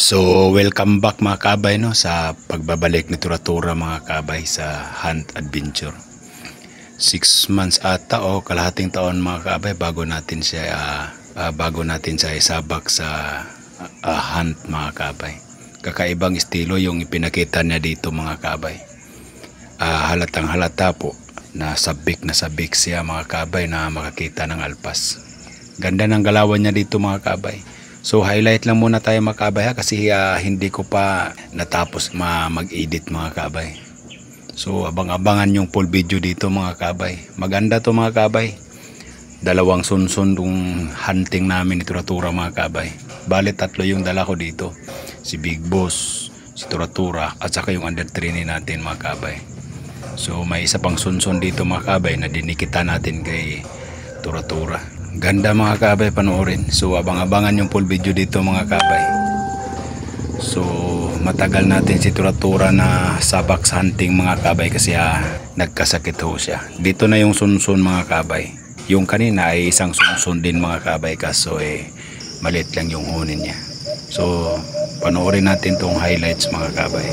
So welcome back mga kabay sa pagbabalik ni Tura-Tura mga kabay sa Hunt Adventure. 6 months ata o kalahating taon mga kabay bago natin siya isabak sa hunt mga kabay. Kakaibang estilo yung ipinakita niya dito mga kabay. Halatang halata po na sabik siya mga kabay na makakita ng alpas. Ganda ng galawan niya dito mga kabay. So highlight lang muna tayo mga kabay kasi hindi ko pa natapos mag-edit mga kabay. So abang-abangan yung full video dito mga kabay. Maganda to mga kabay. Dalawang sunsun yung hunting namin ni Tura-Tura mga kabay. Bale 3 yung dala ko dito. Si Big Boss, si Tura-Tura at saka yung under training natin mga kabay. So may isa pang sunsun dito mga kabay na dinikita natin kay Tura-Tura. Ganda mga kabay, panoorin. So abang-abangan yung full video dito mga kabay. So matagal natin si Tura-Tura na sabak sa hunting mga kabay kasi nagkasakit ho siya. Dito na yung sunsun mga kabay. Yung kanina ay isang sunsun din mga kabay kaso maliit lang yung hunin niya. So panoorin natin tong highlights mga kabay.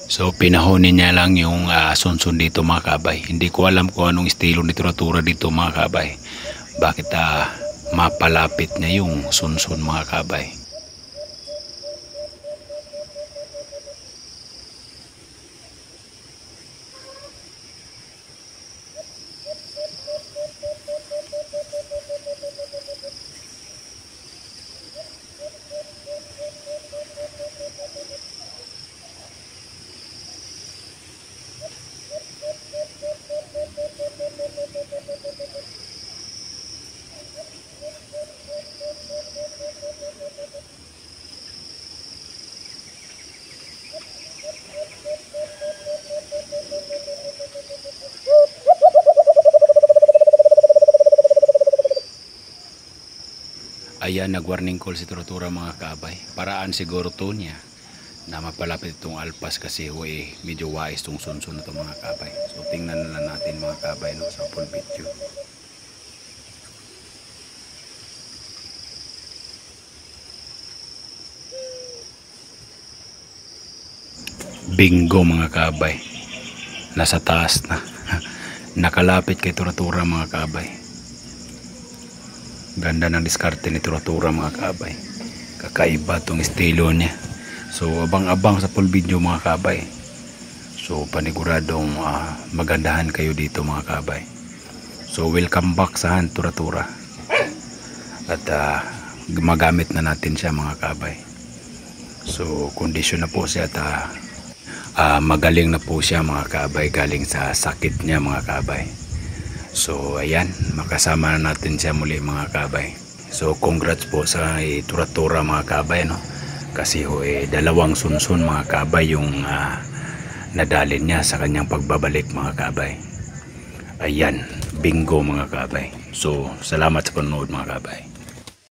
So pinahunin niya lang yung sunsun dito mga kabay. Hindi ko alam kung anong estilo ni Tura-Tura dito mga kabay. Bakit mapalapit niya yung sunsun mga kabay. Ayan, nag-warning call si Tura-Tura mga kabay. Paraan siguro to niya na mapalapit itong alpas kasi medyo wais itong sunsun na ito mga kabay. So tingnan na lang natin mga kabay sa full video. Bingo mga kabay. Nasa taas na. Nakalapit kay Tura-Tura mga kabay. Ganda ng diskarte ni Tura-Tura mga kabay. Kakaiba tong estilo niya. So abang-abang sa full video mga kabay. So paniguradong magandahan kayo dito mga kabay. So welcome back sa Hunt Tura-Tura. At magamit na natin siya mga kabay. So kondisyon na po siya at magaling na po siya mga kabay galing sa sakit niya mga kabay. So ayan, makasama na natin siya muli mga kabay. So congrats po sa Tura-Tura mga kabay kasi dalawang sunsun mga kabay yung nadalin niya sa kanyang pagbabalik mga kabay. Ayan, bingo mga kabay. So salamat sa panonood mga kabay.